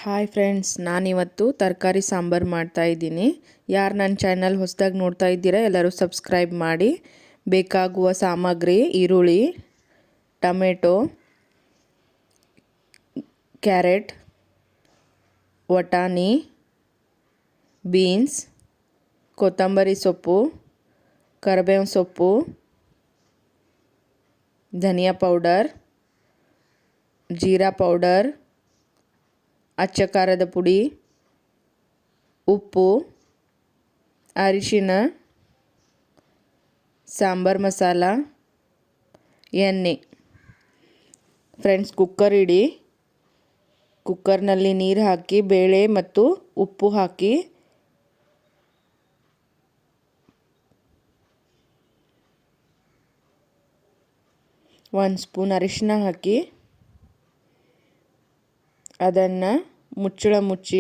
Hi friends, ನಾನಿವತ್ತು ತರಕಾರಿ ಸಾಂಬಾರು ಮಾಡ್ತಾಯಿದ್ದೀನಿ. ಯಾರು ನನ್ನ ಚಾನಲ್ ಹೊಸದಾಗಿ ನೋಡ್ತಾ ಇದ್ದೀರಾ ಎಲ್ಲರೂ ಸಬ್ಸ್ಕ್ರೈಬ್ ಮಾಡಿ. ಬೇಕಾಗುವ ಸಾಮಗ್ರಿ: ಈರುಳ್ಳಿ, ಟೊಮೆಟೊ, ಕ್ಯಾರೆಟ್, ವಟಾಣಿ, ಬೀನ್ಸ್, ಕೊತ್ತಂಬರಿ ಸೊಪ್ಪು, ಕರಿಬೇವಿನ ಸೊಪ್ಪು, ಧನಿಯಾ ಪೌಡರ್, ಜೀರಾ ಪೌಡರ್, ಅಚ್ಚ ಖಾರದ ಪುಡಿ, ಉಪ್ಪು, ಅರಿಶಿನ, ಸಾಂಬಾರ್ ಮಸಾಲ, ಎಣ್ಣೆ. ಫ್ರೆಂಡ್ಸ್, ಕುಕ್ಕರ್ ಇಡಿ. ಕುಕ್ಕರ್ನಲ್ಲಿ ನೀರು ಹಾಕಿ ಬೇಳೆ ಮತ್ತು ಉಪ್ಪು ಹಾಕಿ ಒಂದು ಸ್ಪೂನ್ ಅರಿಶಿನ ಹಾಕಿ ಅದನ್ನು ಮುಚ್ಚಳ ಮುಚ್ಚಿ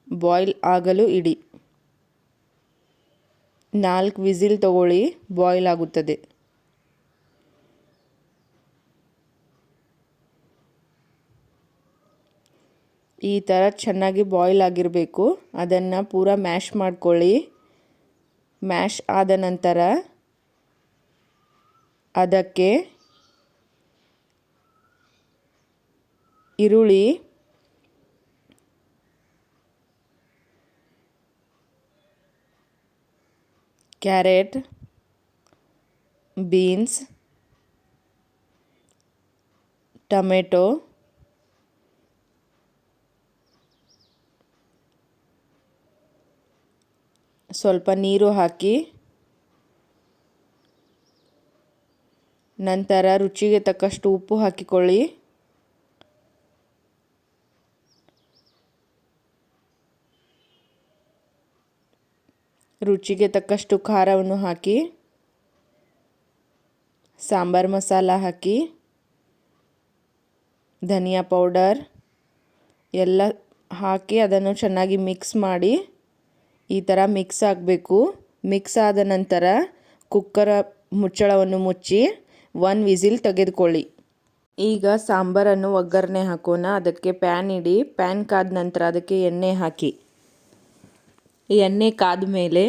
ಬಾಯ್ಲ್ ಆಗಲು ಇಡಿ. 4 ವಿಸಿಲ್ ತಗೊಳ್ಳಿ, ಬಾಯ್ಲ್ ಆಗುತ್ತದೆ. ಈ ಥರ ಚೆನ್ನಾಗಿ ಬಾಯ್ಲ್ ಆಗಿರಬೇಕು. ಅದನ್ನು ಪೂರ ಮ್ಯಾಶ್ ಮಾಡ್ಕೊಳ್ಳಿ. ಮ್ಯಾಶ್ ಆದ ನಂತರ ಅದಕ್ಕೆ ಈರುಳ್ಳಿ, ಕ್ಯಾರೆಟ್, ಬೀನ್ಸ್, ಟೊಮೆಟೊ, ಸ್ವಲ್ಪ ನೀರು ಹಾಕಿ ನಂತರ ರುಚಿಗೆ ತಕ್ಕಷ್ಟು ಉಪ್ಪು ಹಾಕಿಕೊಳ್ಳಿ. ರುಚಿಗೆ ತಕ್ಕಷ್ಟು ಖಾರವನ್ನು ಹಾಕಿ, ಸಾಂಬಾರ್ ಮಸಾಲ ಹಾಕಿ, ಧನಿಯಾ ಪೌಡರ್ ಎಲ್ಲ ಹಾಕಿ ಅದನ್ನು ಚೆನ್ನಾಗಿ ಮಿಕ್ಸ್ ಮಾಡಿ. ಈ ಥರ ಮಿಕ್ಸ್ ಆಗಬೇಕು. ಮಿಕ್ಸ್ ಆದ ನಂತರ ಕುಕ್ಕರ ಮುಚ್ಚಳವನ್ನು ಮುಚ್ಚಿ 1 ವಿಸಿಲ್ ತೆಗೆದುಕೊಳ್ಳಿ. ಈಗ ಸಾಂಬಾರನ್ನು ಒಗ್ಗರಣೆ ಹಾಕೋಣ. ಅದಕ್ಕೆ ಪ್ಯಾನ್ ಇಡಿ. ಪ್ಯಾನ್ ಕಾದ ನಂತರ ಅದಕ್ಕೆ ಎಣ್ಣೆ ಹಾಕಿ. ಎಣ್ಣೆ ಕಾದ ಮೇಲೆ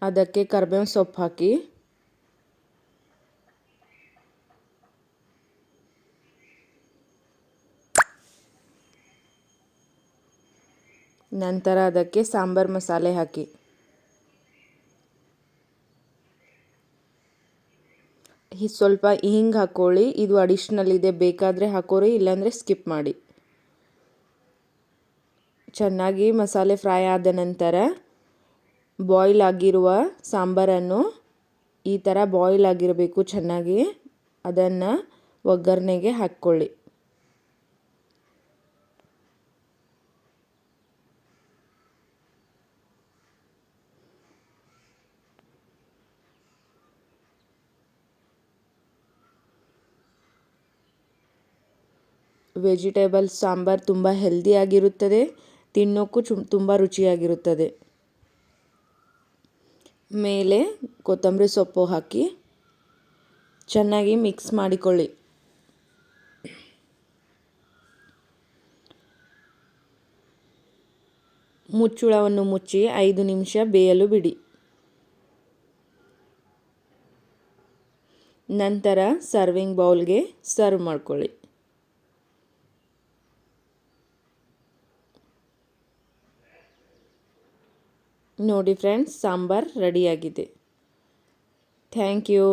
ಅದಕ್ಕೆ ಕರಿಬೇವಿನ ಸೊಪ್ಪು ಹಾಕಿ, ನಂತರ ಅದಕ್ಕೆ ಸಾಂಬಾರ್ ಮಸಾಲೆ ಹಾಕಿ, ಸ್ವಲ್ಪ ಹಿಂಗೆ ಹಾಕ್ಕೊಳ್ಳಿ. ಇದು ಅಡಿಷ್ನಲ್ ಇದೆ, ಬೇಕಾದರೆ ಹಾಕೋರಿ, ಇಲ್ಲಾಂದರೆ ಸ್ಕಿಪ್ ಮಾಡಿ. ಚೆನ್ನಾಗಿ ಮಸಾಲೆ ಫ್ರೈ ಆದ ನಂತರ ಬಾಯ್ಲ್ ಆಗಿರುವ ಸಾಂಬಾರನ್ನು ಈ ಥರ ಬಾಯ್ಲ್ ಆಗಿರಬೇಕು ಚೆನ್ನಾಗಿ. ಅದನ್ನು ಒಗ್ಗರಣೆಗೆ ಹಾಕ್ಕೊಳ್ಳಿ. ವೆಜಿಟೇಬಲ್ ಸಾಂಬಾರ್ ತುಂಬ ಹೆಲ್ದಿಯಾಗಿರುತ್ತದೆ, ತಿನ್ನೋಕ್ಕೂ ತುಂಬ ರುಚಿಯಾಗಿರುತ್ತದೆ. ಮೇಲೆ ಕೊತ್ತಂಬರಿ ಸೊಪ್ಪು ಹಾಕಿ ಚೆನ್ನಾಗಿ ಮಿಕ್ಸ್ ಮಾಡಿಕೊಳ್ಳಿ. ಮುಚ್ಚಳವನ್ನು ಮುಚ್ಚಿ 5 ನಿಮಿಷ ಬೇಯಲು ಬಿಡಿ. ನಂತರ ಸರ್ವಿಂಗ್ ಬೌಲ್ಗೆ ಸರ್ವ್ ಮಾಡ್ಕೊಳ್ಳಿ. ನೋಡಿ ಫ್ರೆಂಡ್ಸ್, ಸಾಂಬಾರ್ ರೆಡಿಯಾಗಿದೆ. Thank you.